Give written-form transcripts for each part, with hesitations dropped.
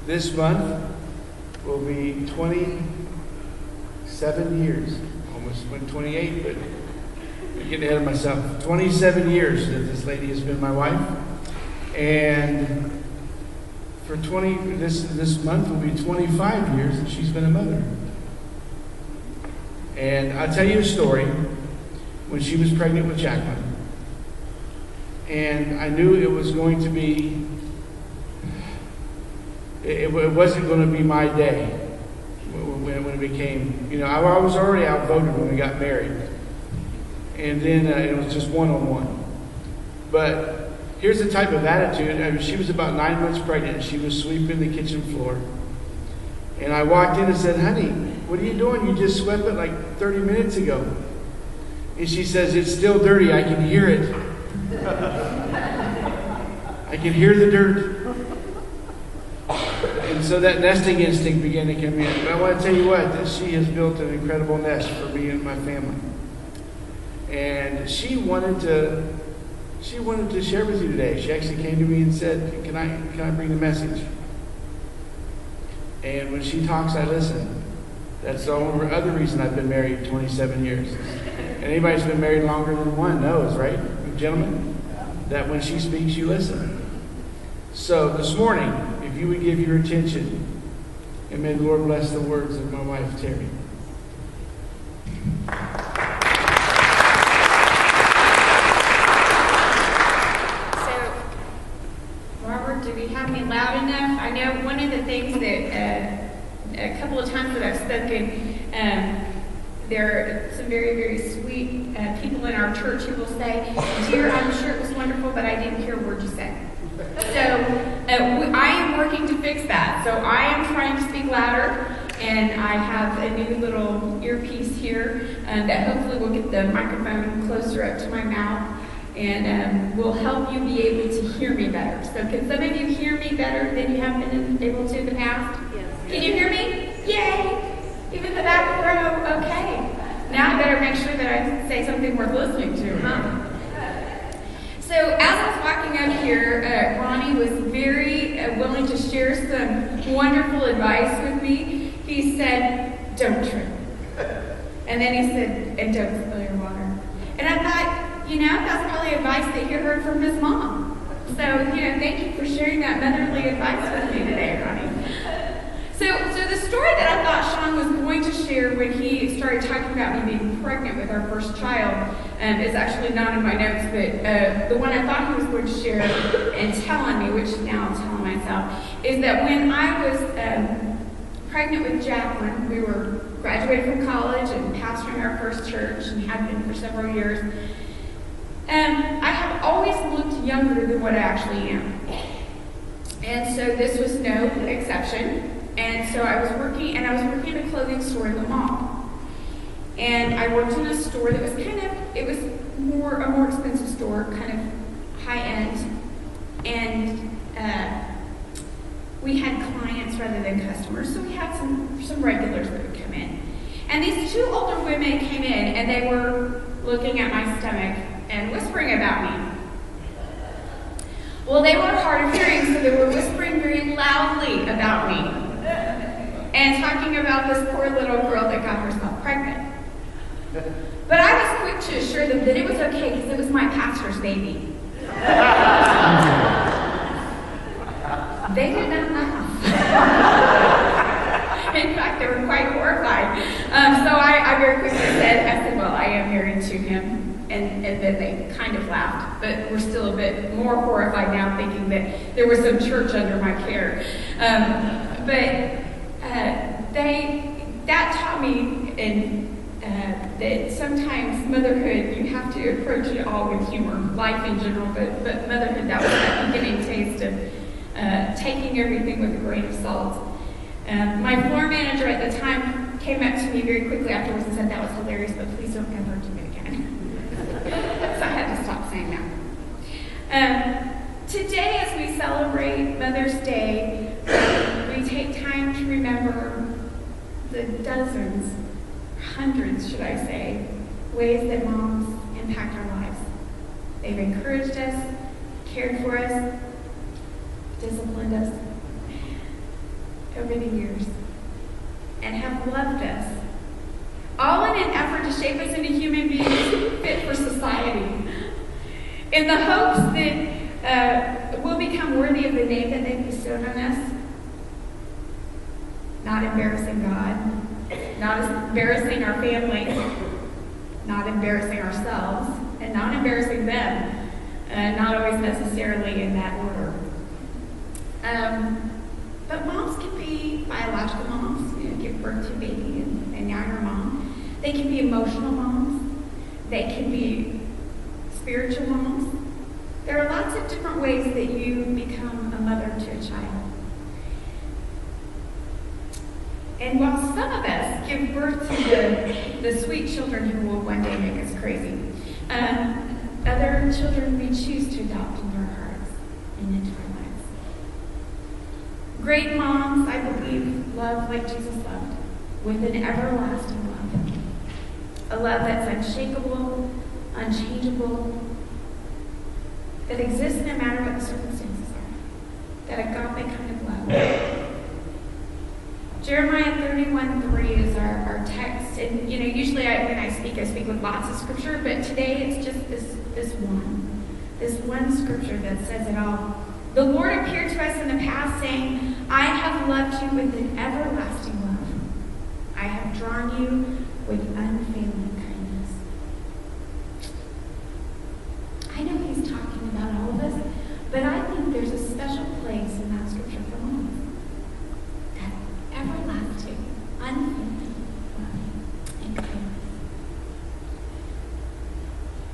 This month will be 27 years. Almost went 28, but I'm getting ahead of myself. 27 years that this lady has been my wife. And for this month will be 25 years that she's been a mother. And I'll tell you a story. When she was pregnant with Jacqueline, and I knew it was going to be, it wasn't going to be my day when it became, I was already outvoted when we got married. And then it was just one-on-one. But here's the type of attitude. She was about 9 months pregnant. She was sweeping the kitchen floor. And I walked in and said, "Honey, what are you doing? You just swept it like 30 minutes ago." And she says, "It's still dirty. I can hear it. I can hear the dirt." And so that nesting instinct began to come in. But I want to tell you what, that she has built an incredible nest for me and my family. And she wanted to share with you today. She actually came to me and said, Can I bring the message? And when she talks, I listen. That's the only other reason I've been married 27 years. And anybody who's been married longer than one knows, right, gentlemen? That when she speaks, you listen. So this morning, if you would give your attention, and may the Lord bless the words of my wife, Teri. So, Robert, do we have me loud enough? I know one of the things that a couple of times that I've spoken, there are some very, very sweet people in our church who will say, "Dear, I'm sure it was wonderful, but I didn't hear a word you said." So I am working to fix that. So I am trying to speak louder, and I have a new little earpiece here that hopefully will get the microphone closer up to my mouth and will help you be able to hear me better. So can some of you hear me better than you have been able to in the past? Yes. Can you hear me? Yay! Even the back row, okay. Now I better make sure that I say something worth listening to, huh? So as I was walking up here, Ronnie was very willing to share some wonderful advice with me. He said, "Don't trip." And then he said, "And don't spill your water." And I thought, that's probably advice that he heard from his mom. So, thank you for sharing that motherly advice with me today, Ronnie. So the story that I thought Sean was going to share when he started talking about me being pregnant with our first child is actually not in my notes, but the one I thought he was going to share and tell on me, which now I'm telling myself, is that when I was pregnant with Jacqueline, we were graduated from college and pastoring our first church and had been for several years. I have always looked younger than what I actually am. And so this was no exception. And so I was working in a clothing store in the mall. And I worked in a store that was it was a more expensive store, kind of high end. And we had clients rather than customers, so we had some regulars that would come in. And these two older women came in, and they were looking at my stomach and whispering about me. Well, they were hard of hearing, so they were whispering very loudly about me. And talking about this poor little girl that got herself pregnant. But I was quick to assure them that it was okay because it was my pastor's baby. They did not laugh. In fact, they were quite horrified. So I very quickly said, well, I am married to him. And then they kind of laughed, but we're still a bit more horrified now, thinking that there was some church under my care. That taught me that sometimes motherhood, you have to approach it all with humor, life in general, but motherhood, that was that beginning taste of taking everything with a grain of salt. My floor manager at the time came up to me very quickly afterwards and said, "That was hilarious, but please don't ever do it again." So I had to stop saying that. Today, as we celebrate Mother's Day, we take time to remember the dozens, hundreds, should I say, ways that moms impact our lives. They've encouraged us, cared for us, disciplined us. over the years and have loved us, all in an effort to shape us into human beings fit for society, in the hopes that we'll become worthy of the name that they've bestowed on us, not embarrassing God, not embarrassing our families, not embarrassing ourselves, and not embarrassing them, not always necessarily in that order. But moms can be biological moms, give birth to a baby and now you're a mom. They can be emotional moms. They can be spiritual moms. There are lots of different ways that you become a mother to a child. And while some of us give birth to the sweet children who will one day make us crazy, other children we choose to adopt into our hearts and into our lives. Great moms, I believe, love like Jesus loved, with an everlasting love. A love that's unshakable, unchangeable, that exists no matter what the circumstances are. That agape kind of love. Jeremiah 31:3 is our text. And, usually when I speak with lots of scripture, but today it's just this one scripture that says it all. The Lord appeared to us in the past saying, I have loved you with an everlasting love. I have drawn you with unfailing kindness. I know he's talking about all of us, but I think there's a special place in that scripture for moms. That everlasting, unfailing love and kindness.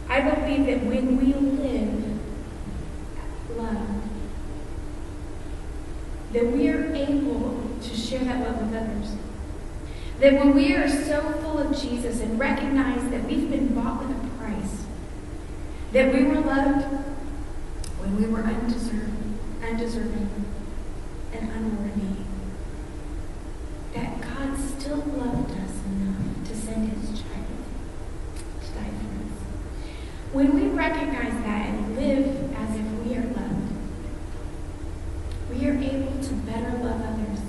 I believe that when we live love, that we are able to share that love with others. That when we are so full of Jesus and recognize that we've been bought with a price, that we were loved when we were undeserving and unworthy, that God still loved us enough to send his child to die for us. When we recognize that and live as if we are loved, we are able to better love others.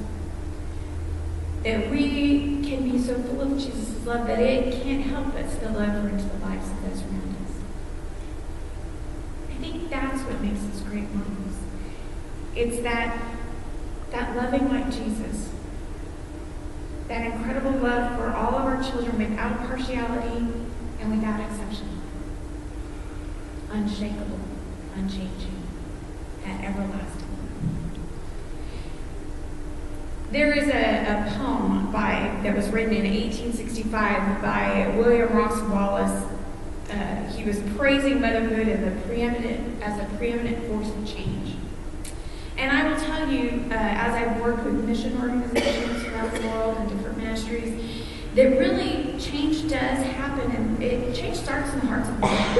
That we can be so full of Jesus' love that it can't help but spill over into the lives of those around us. I think that's what makes us great moms. It's that loving like Jesus. That incredible love for all of our children without partiality and without exception. Unshakable, unchanging, that everlasting love. There is a poem that was written in 1865 by William Ross Wallace. He was praising motherhood as a preeminent force of change. And I will tell you, as I've worked with mission organizations around the world and different ministries, that really change does happen, and change starts in the hearts of moms.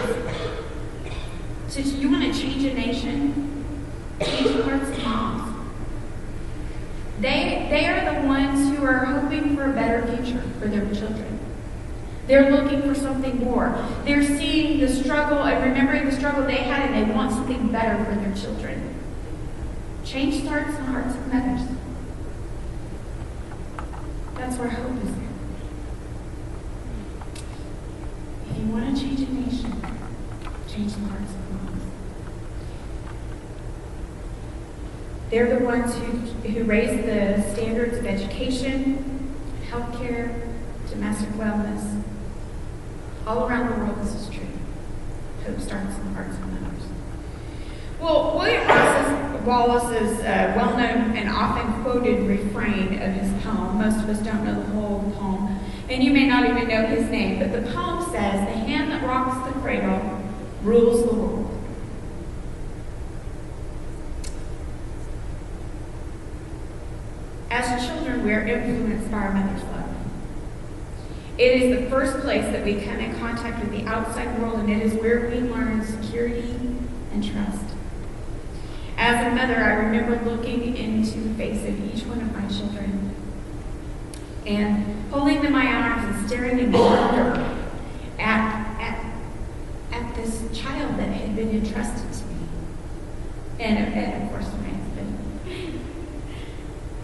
So you want to change a nation, change the hearts of moms. They are the ones who are hoping for a better future for their children. They're looking for something more. They're seeing the struggle and remembering the struggle they had, and they want something better for their children. Change starts in the hearts of mothers. That's where hope is there. If you want to change a nation, change the hearts of moms. They're the ones who raise the standards of education, healthcare, domestic wellness. All around the world, this is true. Hope starts in the hearts of mothers. Well, William Wallace's well-known and often quoted refrain of his poem, most of us don't know the whole poem, and you may not even know his name, but the poem says, "The hand that rocks the cradle rules the world." As children, we are influenced by our mother's love. It is the first place that we come in contact with the outside world, and it is where we learn security and trust. As a mother, I remember looking into the face of each one of my children and holding them in my arms and staring in wonder at this child that had been entrusted to me. And of course, my husband.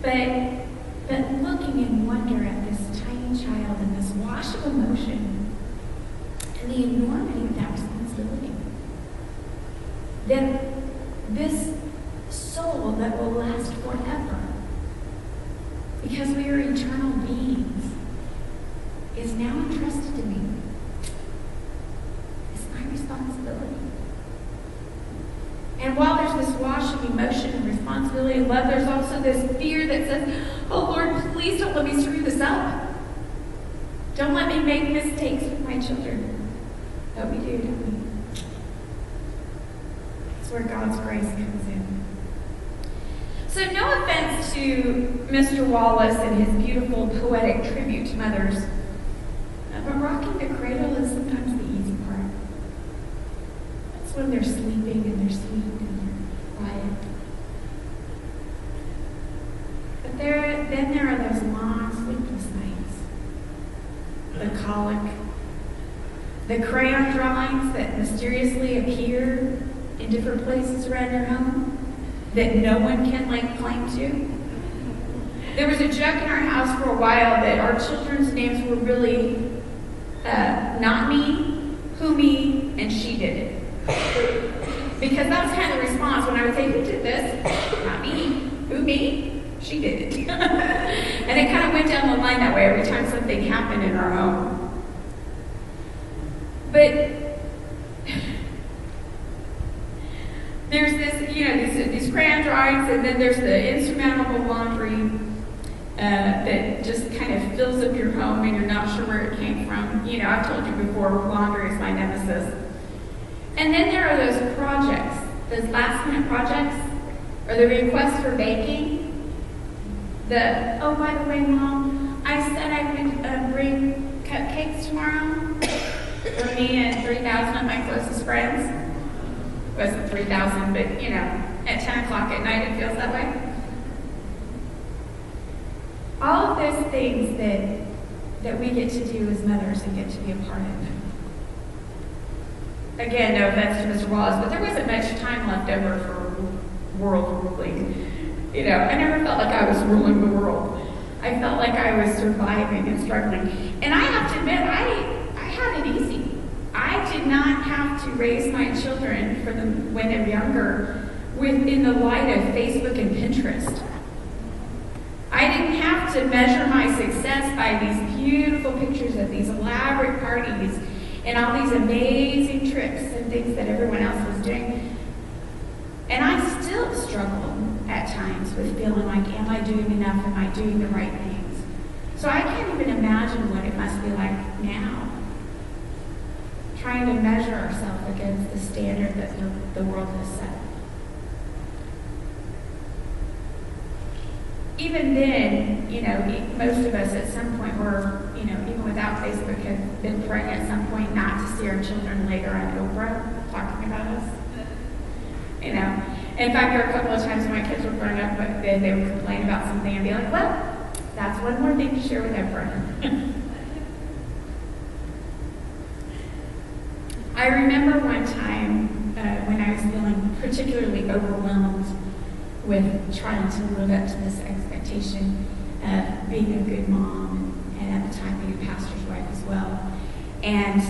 But looking in wonder at this tiny child and this wash of emotion and the enormity of that responsibility. That this soul that will last forever, because we are eternal beings, is now entrusted to me. It's my responsibility. And while there's this wash of emotion and responsibility and love, there's also this fear that says, oh Lord, please don't let me screw this up. Don't let me make mistakes with my children. But we do, don't we? It's where God's grace comes in. So no offense to Mr. Wallace and his beautiful poetic tribute to mothers, but rocking the cradle is sometimes the easy part. That's when they're sleeping and they're sweet and they're quiet. But then there are those long sleepless nights. The colic, the crayon drawings that mysteriously appear in different places around your home that no one can lay claim to. There was a joke in our house for a while that our children's names were really not me, who me, and she did it. Because that was kind of the response when I would say, who did this? Not me. Who me? She did it. And it kind of went down the line that way every time something happened in our home. But there's this, these crayon drawings, and then there's the insurmountable laundry that just kind of fills up your home and you're not sure where it came from. I've told you before, laundry is my nemesis. And then there are those projects, those last-minute projects, or the request for baking. Oh, by the way, Mom, I said I would bring cupcakes tomorrow for me and 3,000 of my closest friends. It wasn't 3,000, but, at 10 o'clock at night it feels that way. All of those things that we get to do as mothers and get to be a part of. Again, no offense to Mr. Wallace, but there wasn't much time left over for world ruling. I never felt like I was ruling the world. I felt like I was surviving and struggling. And I have to admit, I had it easy. I did not have to raise my children when they were younger in the light of Facebook and Pinterest. I didn't have to measure my success by these beautiful pictures of these elaborate parties and all these amazing tricks and things that everyone else was doing. And I still struggle at times with feeling like, am I doing enough? Am I doing the right things? So I can't even imagine what it must be like now, trying to measure ourselves against the standard that the world has set. Even then, most of us at some point were, even without Facebook, have been praying at some point not to see our children later on Oprah talking about us. In fact, there were a couple of times when my kids were growing up, but then they would complain about something and be like, well, that's one more thing to share with Oprah. I remember one time when I was feeling particularly overwhelmed with trying to live up to this expectation of being a good mom and at the time being a pastor's wife as well. And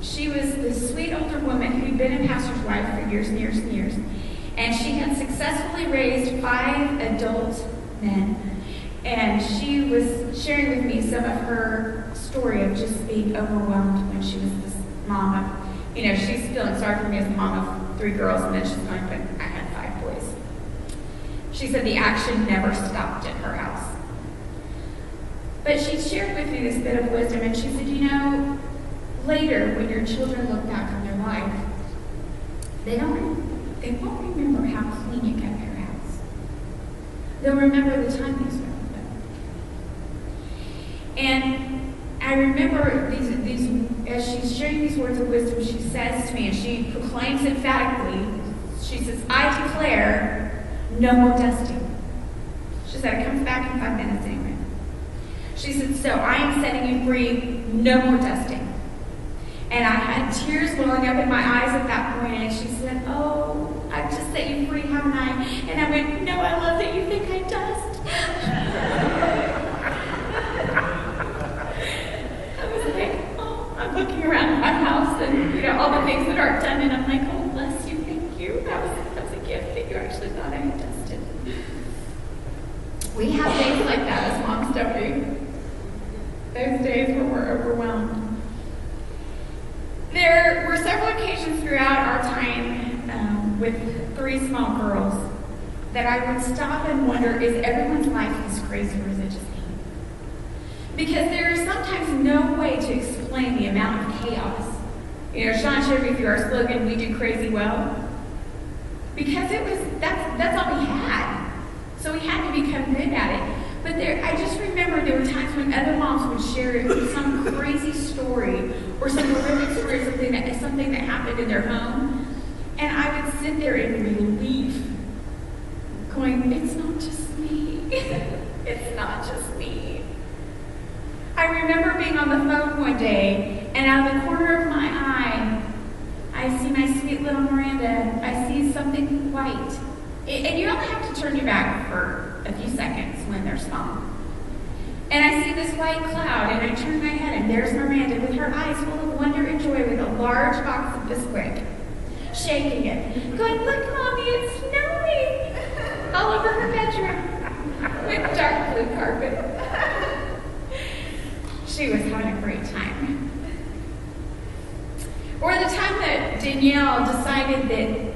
she was this sweet older woman who'd been a pastor's wife for years and years and years. And she had successfully raised 5 adult men. And she was sharing with me some of her story of just being overwhelmed when she was this mom of, she's feeling sorry for me as a mom of 3 girls, and then she's going, but I had 5 boys. She said the action never stopped at her house. But she shared with me this bit of wisdom, and she said, later when your children look back on their life, they won't remember how clean you kept your house. They'll remember the time you spent with them. And I remember these as she's sharing these words of wisdom, she says to me, and she proclaims emphatically, she says, I declare no more dusting. She said, it comes back in 5 minutes anyway. She said, so I am setting you free, no more dusting. And I had tears welling up in my eyes at that point, and she said, oh, I've just set you free, haven't I? And I went, no, I love that you think I dust. don't we? Those days when we're overwhelmed. There were several occasions throughout our time with 3 small girls that I would stop and wonder, is everyone's life this crazy or is it just me? Because there is sometimes no way to explain the amount of chaos. You know, Sean shared with you our slogan, we do crazy well. Because that's all we had. So we had to become good at it. But I just remember there were times when other moms would share some crazy story or some horrific story, something that happened in their home. And I would sit there in relief, going, it's not just me. It's not just me. I remember being on the phone one day, and out of the corner of my eye, I see my sweet little Miranda. I see something white. And you only have to turn your back for a few seconds when they're small. And I see this white cloud, and I turn my head, and there's Miranda with her eyes full of wonder and joy with a large box of Bisquick, shaking it, going, look, Mommy, it's snowing, all over her bedroom with dark blue carpet. She was having a great time. Or the time that Danielle decided that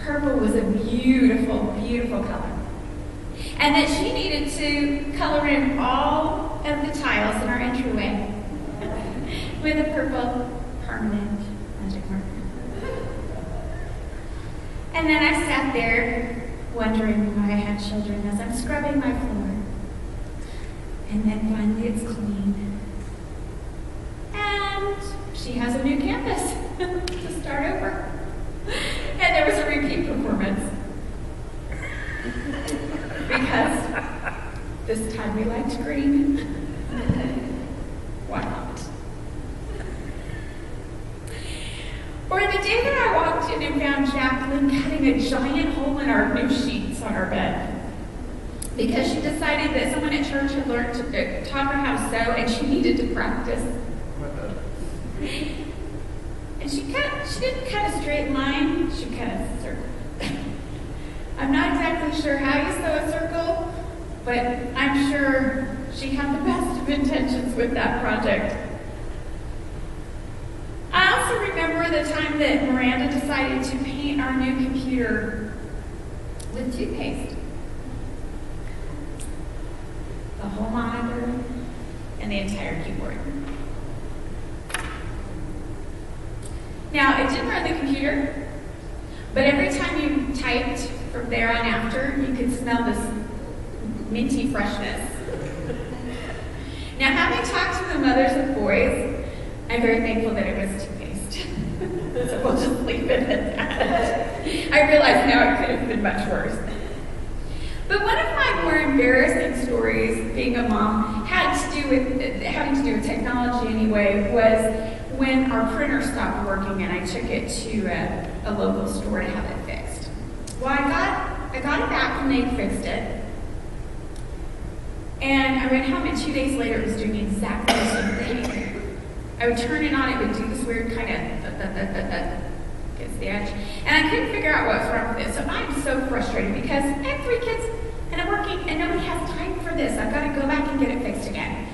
purple was a beautiful, beautiful color. And that she needed to color in all of the tiles in our entryway with a purple permanent magic marker. And then I sat there wondering why I had children as I'm scrubbing my floor. And then finally it's clean. And she has a new canvas to start over. And there was a repeat performance. Because this time we liked green. Why not? Or the day that I walked in and found Jacqueline cutting a giant hole in our new sheets on our bed. Because she decided that someone at church had learned to taught her how to sew and she needed to practice. And she didn't cut a straight line, she cut a circle. I'm not exactly sure how you sew a circle, but I'm sure she had the best of intentions with that project. I also remember the time that Miranda decided to paint our new computer with toothpaste. The whole monitor and the entire keyboard. Now, it didn't run the computer, but every time you typed from there on after, you could smell this minty freshness. Now, having talked to the mothers of boys, I'm very thankful that it was toothpaste. So we'll just leave it at that. I realize now it could have been much worse. But one of my more embarrassing stories, being a mom, had to do with having to do with technology anyway, was when our printer stopped working and I took it to a local store to have it fixed. Well, I got it back and they fixed it. And I went home and 2 days later it was doing exactly the same thing. I would turn it on, it would do this weird kind of gets the edge. And I couldn't figure out what was wrong with it. So I'm so frustrated because I have 3 kids and I'm working and nobody has time for this. I've got to go back and get it fixed again.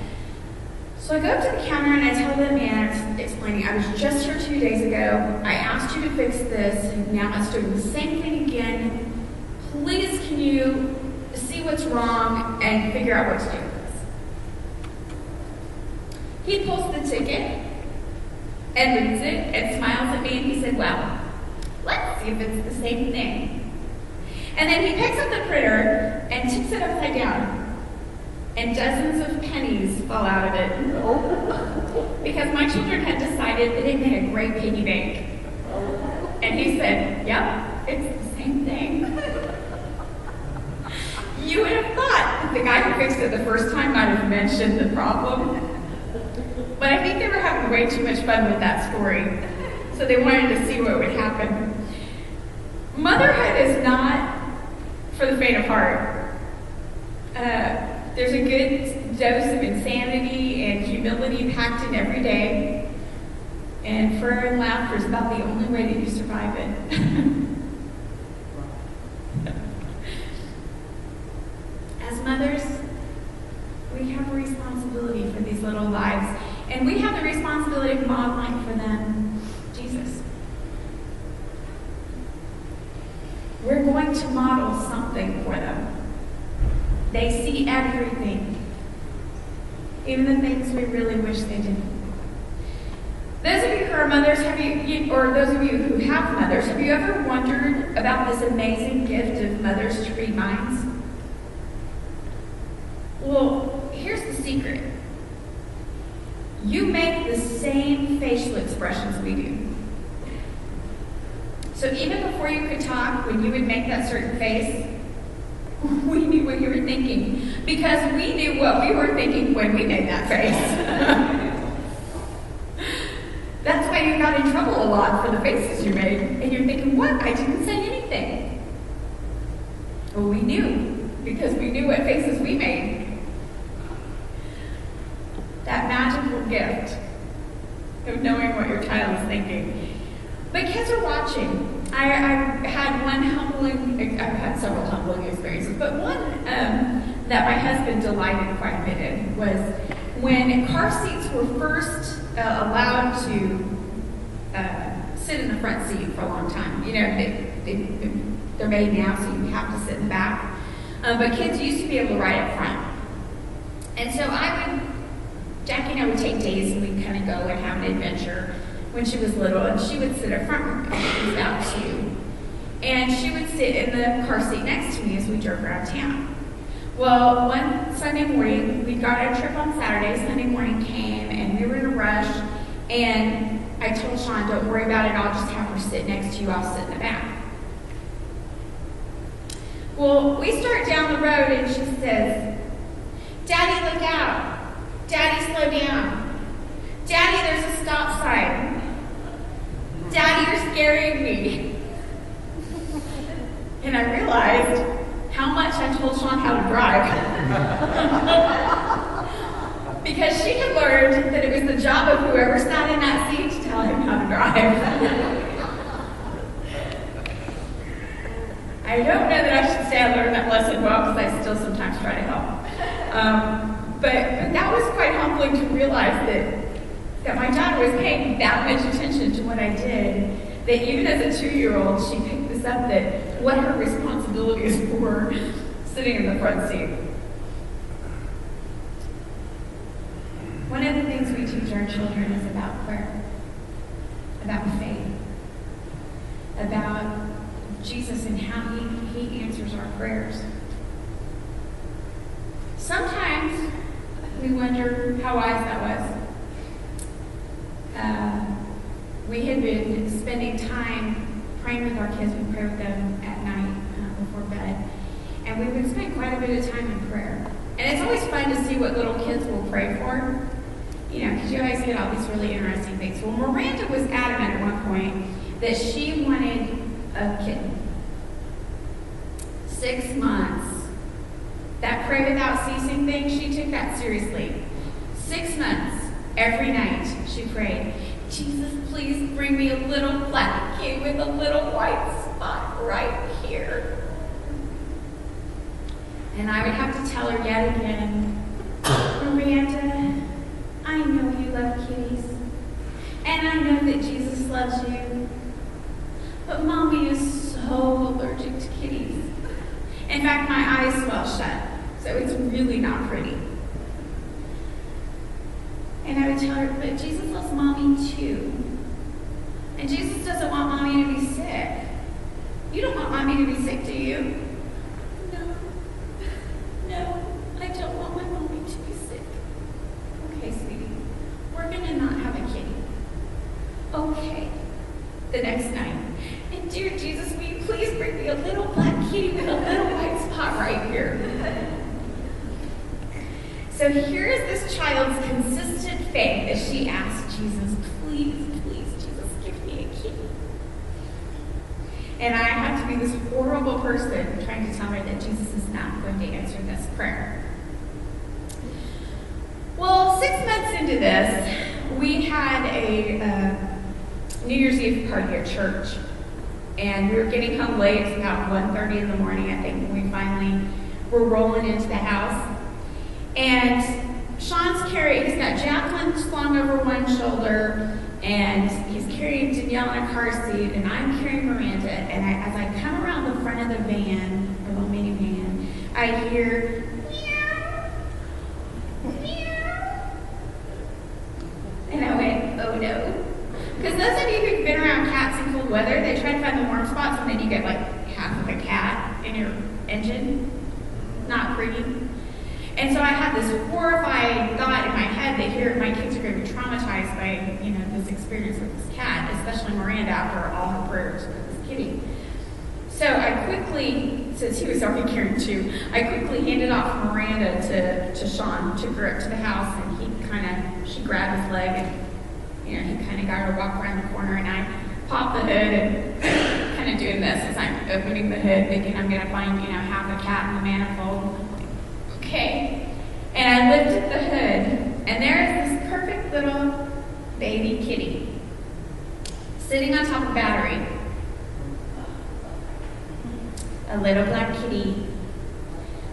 So I go up to the counter and I tell the man, explaining, I was just here 2 days ago. I asked you to fix this. And now it's doing the same thing again. Please, can you see what's wrong and figure out what to do with this? He pulls the ticket and reads it and smiles at me and he said, well, let's see if it's the same thing. And then he picks up the printer and tips it upside down. And dozens of pennies fall out of it. Because my children had decided that it made a great piggy bank. And he said, yep, it's the same thing. You would have thought that the guy who fixed it the first time might have mentioned the problem. But I think they were having way too much fun with that story. So they wanted to see what would happen. Motherhood is not for the faint of heart. There's a good dose of insanity and humility packed in every day. And fur and laughter is about the only way that you survive it. As mothers, We have a responsibility for these little lives, and we have the responsibility of modeling for them Jesus. We're going to model something for them. They see everything, even the things we really wish they didn't. Those of you who are mothers, or those of you who have mothers, have you ever wondered about this amazing gift of mothers to read minds? Well, here's the secret. You make the same facial expressions we do. So even before you could talk, when you would make that certain face, we knew what you were thinking, because we knew what we were thinking when we made that face. That's why you got in trouble a lot for the faces you made. And you're thinking, what? I didn't say anything. Well, we knew, because we knew what faces we made. That magical gift of knowing what your child is thinking. But kids are watching. I had one humbling, I've had several humbling experiences, but one that my husband delighted quite a bit in was when car seats were first allowed to sit in the front seat for a long time. You know, they're made now, so you have to sit in the back. But kids used to be able to ride up front. And so Jackie and I would take days and we'd kind of go and have an adventure when she was little, and she would sit up front when she was about 2. And she would sit in the car seat next to me as we drove around town. Well, one Sunday morning, we got a trip on Saturday. Sunday morning came, and we were in a rush, and I told Sean, don't worry about it, I'll just have her sit next to you, I'll sit in the back. Well, we start down the road, and she says, Daddy, look out. Daddy, slow down. Daddy, there's a stop sign. Daddy, you're scaring me. And I realized how much I told Sean how to drive. Because she had learned that it was the job of whoever sat in that seat to tell him how to drive. I don't know that I should say I learned that lesson well, because I still sometimes try to help. But that was quite humbling to realize that my daughter was paying that much attention to what I did, that even as a 2-year-old, she picked this up, that what her responsibilities were sitting in the front seat. One of the things we teach our children is about prayer, about faith, about Jesus and how he answers our prayers. Sometimes we wonder how wise that was. We had been spending time praying with our kids. We pray with them at night before bed. And we've been spending quite a bit of time in prayer. And it's always fun to see what little kids will pray for. You know, because you always get all these really interesting things. Well, Miranda was adamant at one point that she wanted a kitten. 6 months. That pray without ceasing thing, she took that seriously. 6 months, every night, she prayed, Jesus, please bring me a little black kid with a little white spot right here. And I would have to tell her yet again, Miranda, I know you love kitties, and I know that Jesus loves you, but Mommy is so allergic to kitties. In fact, my eyes swell shut, so it's really not pretty. And I would tell her, but Jesus loves Mommy too. And Jesus doesn't want Mommy to be sick. You don't want Mommy to be sick, do you? No, I don't want my Mommy to be sick. Okay, sweetie, we're gonna not have a kitty. Okay, the next night. And dear Jesus, will you please bring me a little black kitty with a little white spot right here? So here is this child's consistent faith as she asked Jesus, please, please, Jesus, give me a kitty. And I had to be this horrible person trying to tell her that Jesus is not going to answer this prayer. Well, 6 months into this, we had a New Year's Eve party at church. And we were getting home late. It's about 1:30 in the morning, I think, when we finally were rolling into the house. And Sean's he's got Jacqueline slung over one shoulder, and he's carrying Danielle in a car seat, and I'm carrying Miranda. And as I come around the front of the van, or the minivan, I hear meow, meow. And I went, oh no. Because those of you who've been around cats in cold weather, they try to find the warm spots, and then you get like half of a cat in your engine. Not pretty. And so I had this horrifying thought in my head that here my kids are going to be traumatized by, this experience with this cat, especially Miranda after all her prayers for this kitty. So I quickly, since he was already carrying two, I quickly handed off Miranda to Sean, took her up to the house, and she grabbed his leg, and he kind of got her to walk around the corner, and I popped the hood and kind of doing this as I'm opening the hood, thinking I'm going to find, half a cat in the manifold. Okay. And I lifted the hood, and there's this perfect little baby kitty sitting on top of a battery. A little black kitty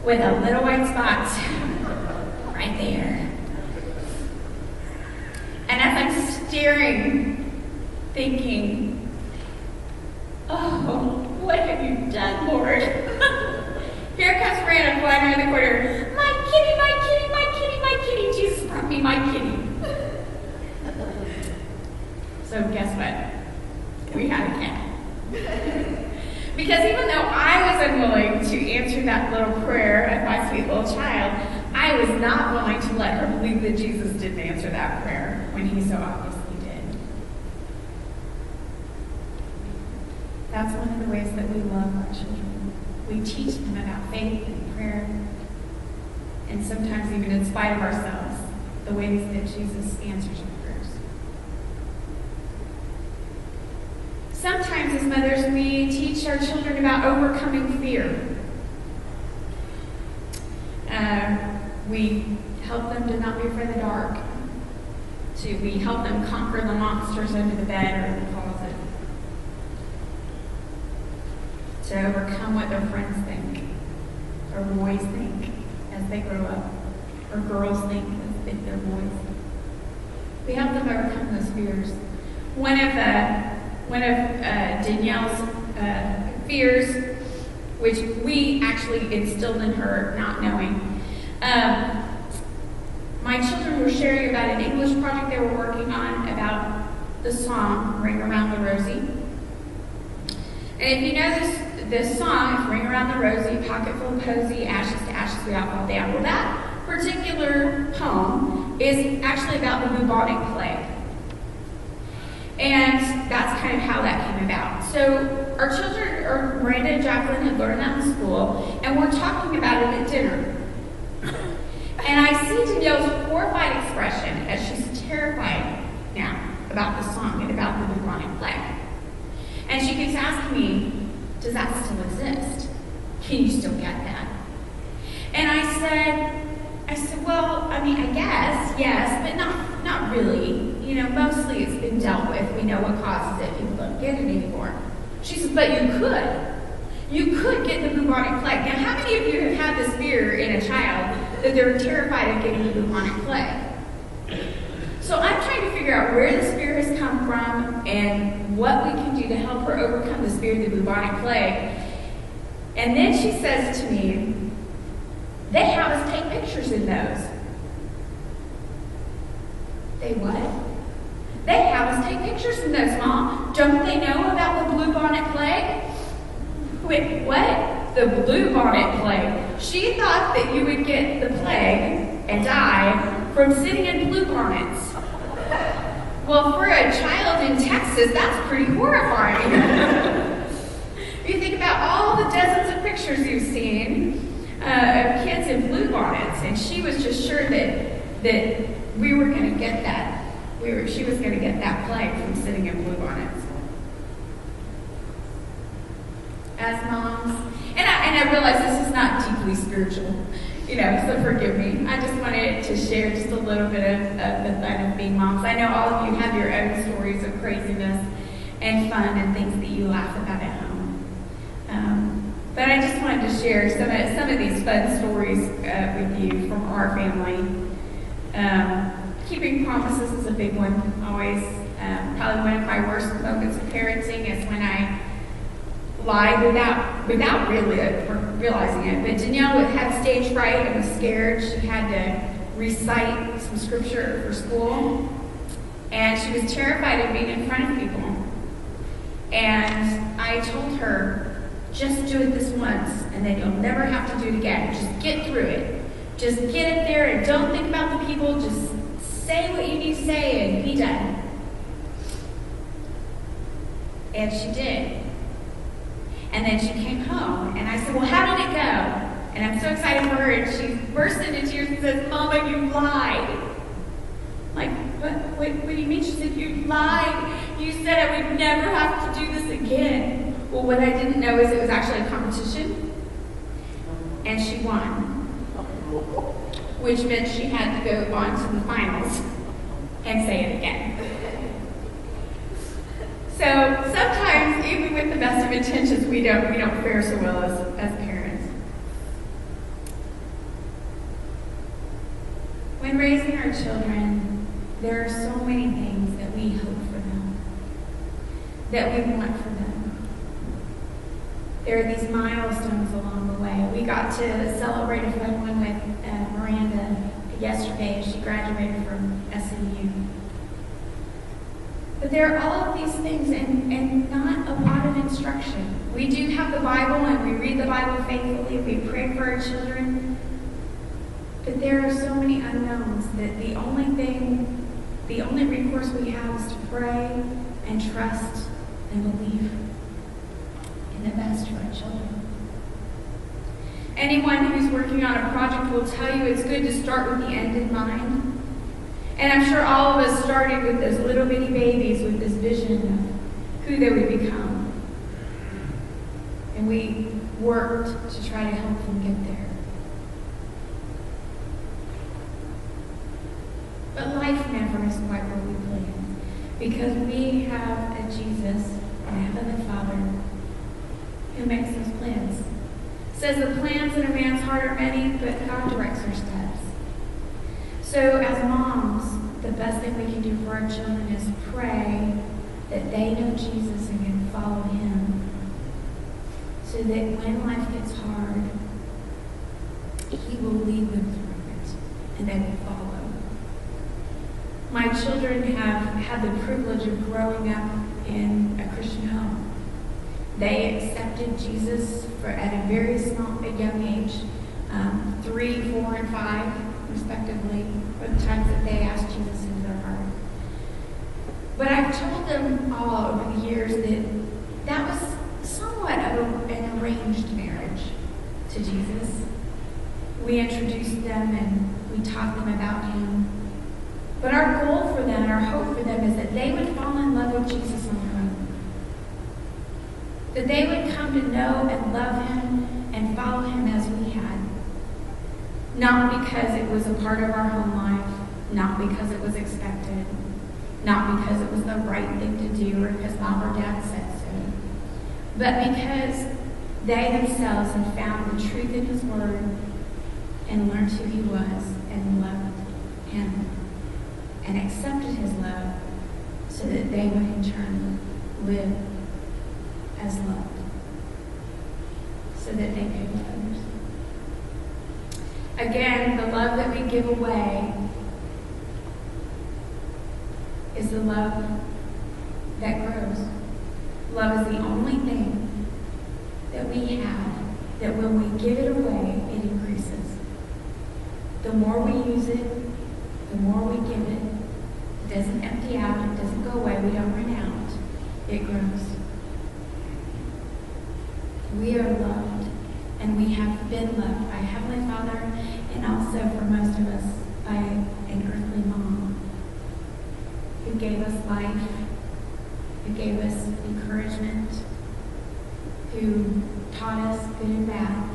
with a little white spot right there. And as I'm staring, thinking, oh, what have you done, Lord? Here comes Miranda flying around the corner. My kitty, my kitty, my kitty, my kitty. Jesus brought me my kitty. So guess what? We had a cat. Because even though I was unwilling to answer that little prayer of my sweet little child, I was not willing to let her believe that Jesus didn't answer that prayer when he so obviously did. That's one of the ways that we love our children. We teach them about faith and prayer, and sometimes even in spite of ourselves, the ways that Jesus answers our prayers. Sometimes as mothers, we teach our children about overcoming fear. We help them to not be afraid of the dark. We help them conquer the monsters under the bed or in the closet. To overcome what their friends think, or boys think as they grow up, or girls think as they're boys. We help them overcome those fears. One of Danielle's fears, which we actually instilled in her, not knowing. My children were sharing about an English project they were working on about the song "Ring Around the Rosie." And if you know this song, "Ring Around the Rosie, Pocket Full of Posy, Ashes to Ashes We All Fall Down." Well, that particular poem is actually about the bubonic plague. And that's kind of how that came about. So our children, or Miranda and Jacqueline, had learned that in school, and we're talking about it at dinner. And I see Danielle's horrified expression as she's terrified now about the song and about the bubonic plague. And she keeps asking me, does that still exist? Can you still get that? And I said, well, I guess, yes, but not really. Mostly it's been dealt with. We know what causes it. People don't get it anymore. She says, but you could. You could get the bubonic plague. Now, how many of you have had this fear in a child that they're terrified of getting the bubonic plague? So I'm trying to figure out where this fear has come from and what we can do to help her overcome this fear of the bubonic plague. And then she says to me, they have us take pictures in those. They what? They have us take pictures in those, Mom. Don't they know about the bubonic plague? Wait, what? The bubonic plague. She thought that you would get the plague and die from sitting in bluebonnets. Well, for a child in Texas, that's pretty horrifying. You think about all the dozens of pictures you've seen of kids in bluebonnets, and she was just sure that we were going to get that. She was going to get that plague from sitting in bluebonnets. As moms, and I realize this is not deeply spiritual, so forgive me. I just wanted to share just a little bit of the fun of being moms. I know all of you have your own stories of craziness and fun and things that you laugh about at home. But I just wanted to share some of these fun stories with you from our family. Keeping promises is a big one, always. Probably one of my worst moments of parenting is when I lied without really realizing it. But Danielle had stage fright and was scared. She had to recite some scripture for school. And she was terrified of being in front of people. And I told her, just do it this once, and then you'll never have to do it again. Just get through it. Just get up there and don't think about the people. Just say what you need to say and be done. And she did. And then she came home, and I said, well, how did it go? And I'm so excited for her, and she burst into tears and says, Mama, you lied. I'm like, what do you mean? She said, you lied. You said I would never have to do this again. Well, what I didn't know is it was actually a competition, and she won. Which meant she had to go on to the finals and say it again. So sometimes, even with the best of intentions, we don't fare so well as parents. When raising our children, there are so many things that we hope for them, that we want for them. There are these milestones along the way. We got to celebrate a fun one with Miranda yesterday as she graduated from SMU. But there are all of these things and not a lot of instruction. We do have the Bible and we read the Bible faithfully. We pray for our children. But there are so many unknowns that the only recourse we have is to pray and trust and believe in the best for our children. Anyone who's working on a project will tell you it's good to start with the end in mind. And I'm sure all of us started with those little bitty babies with this vision of who they would become. And we worked to try to help them get there. But life never is quite what we planned, because we have a Jesus, a Heavenly Father, who makes those plans. It says the plans in a man's heart are many, but God directs our steps. So as moms, the best thing we can do for our children is pray that they know Jesus and can follow Him, so that when life gets hard, He will lead them through it, and they will follow. My children have had the privilege of growing up in a Christian home. They accepted Jesus at a very young age, 3, 4, and 5, respectively, were the times that they asked Jesus into their heart. But I've told them all over the years that was somewhat of an arranged marriage to Jesus. We introduced them and we taught them about Him. But our goal for them and our hope for them is that they would fall in love with Jesus on their own. That they would come to know and love Him and follow Him as we had. Not because it was a part of our home life, not because it was expected, not because it was the right thing to do or because Mom or Dad said so, but because they themselves had found the truth in His Word and learned who He was and loved Him and accepted His love so that they would in turn live as loved, so that they could love others. Again, the love that we give away is the love that grows. Love is the only thing that we have that when we give it away, it increases. The more we use it, the more we give it. It doesn't empty out, it doesn't go away, we don't run out. It grows. We are loved, and we have been loved by Heavenly Father, and also for most of us, by an earthly mom who gave us life, who gave us encouragement, who taught us good and bad,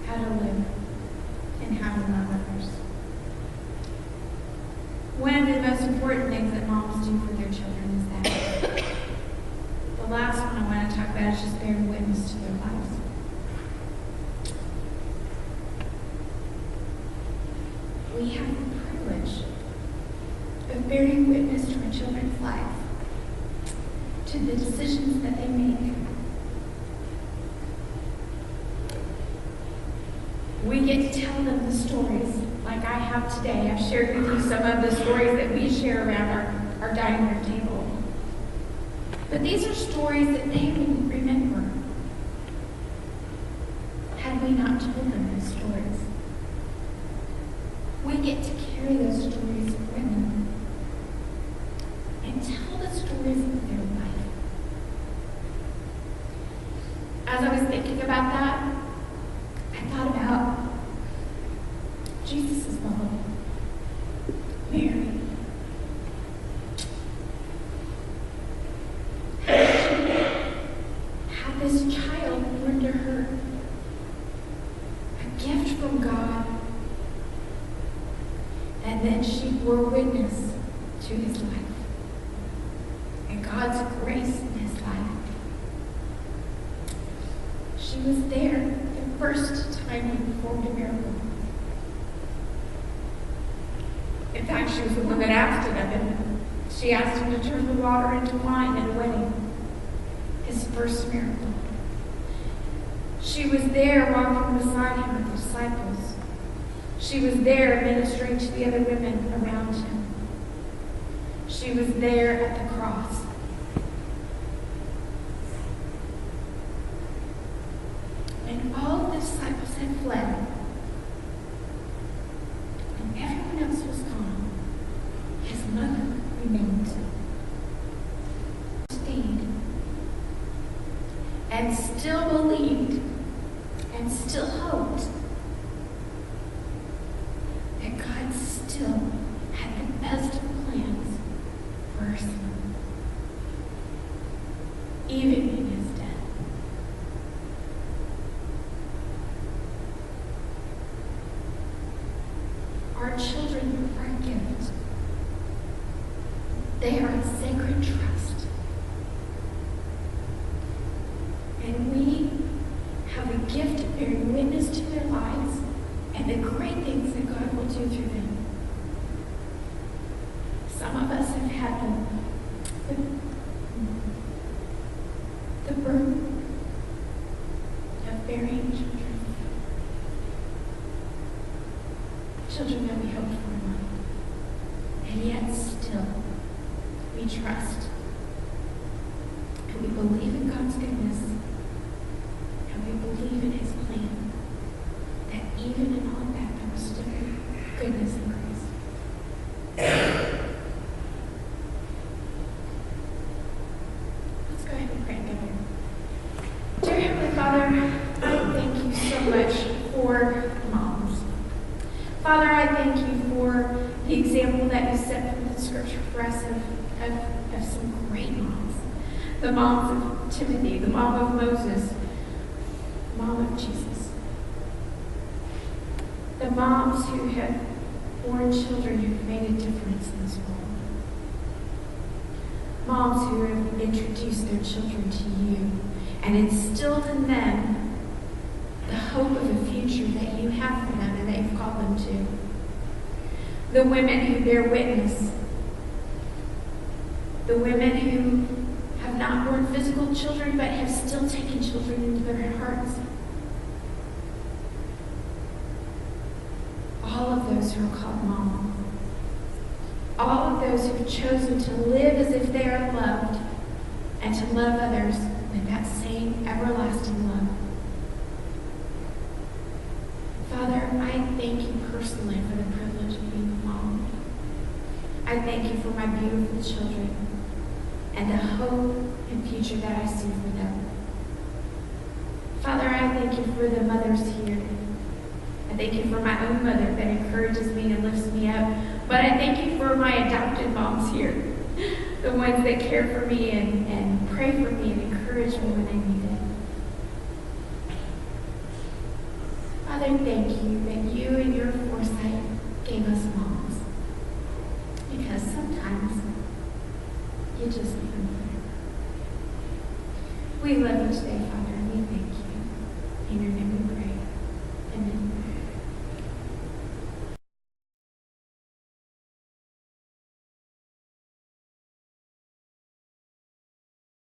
how to live and how to love others. One of the most important things that moms do for their children is that. The last one I want to talk about is just bearing witness to their lives. bearing witness to our children's lives, to the decisions that they make. We get to tell them the stories like I have today. I've shared with you some of the stories that we share around our dining room table. But these are stories that they wouldn't remember had we not told them those stories. We get to carry those stories with them and tell the stories of their life. As I was thinking about that, I thought about Jesus' mom, Mary. Had this child born to her, a gift from God, and then she bore witness to his life and God's grace in his life. She was there the first time he performed a miracle. In fact, she was the one that asked it of him. She asked him to turn the water into wine at a wedding, his first miracle. She was there walking beside him with the disciples. She was there ministering to the other women around him. She was there at the cross. And all of the disciples had fled. And everyone else was gone. His mother remained. Stayed. And still believed. And still hoped. That God still had the best of plans for her son. Even in his death. Our children are a gift. They are a sacred trust. And we have a gift of bearing witness to their lives and the great things that God will do through them. Some of us have had the burden of bearing children. Children that we hoped for in life. And yet still, we trust. And we believe in God's goodness. And we believe in his plan. That even in all of that, there was still goodness and grace. Let's go ahead and pray together. Dear Heavenly Father, I thank you so much for moms. Father, I thank you for the example that you set from the scripture for us of some great moms. The moms of Timothy, the mom of Moses, the mom of Jesus. The moms who have born children who've made a difference in this world. Moms who have introduced their children to you and instilled in them the hope of a future that you have for them and that you've called them to. The women who bear witness. The women who have not born physical children but have still taken children into their hearts. All of those who are called mom. All of those who have chosen to live as if they are loved and to love others with that same everlasting love. Father, I thank you personally for the privilege of being a mom. I thank you for my beautiful children and the hope and future that I see for them. Father, I thank you for the mothers here. I thank you for my own mother that encourages me and lifts me up. But I thank you for my adopted moms here, the ones that care for me and pray for me and encourage me when I need it. Father, thank you that you in your foresight gave us moms. Because sometimes you just need them. We love you today, Father.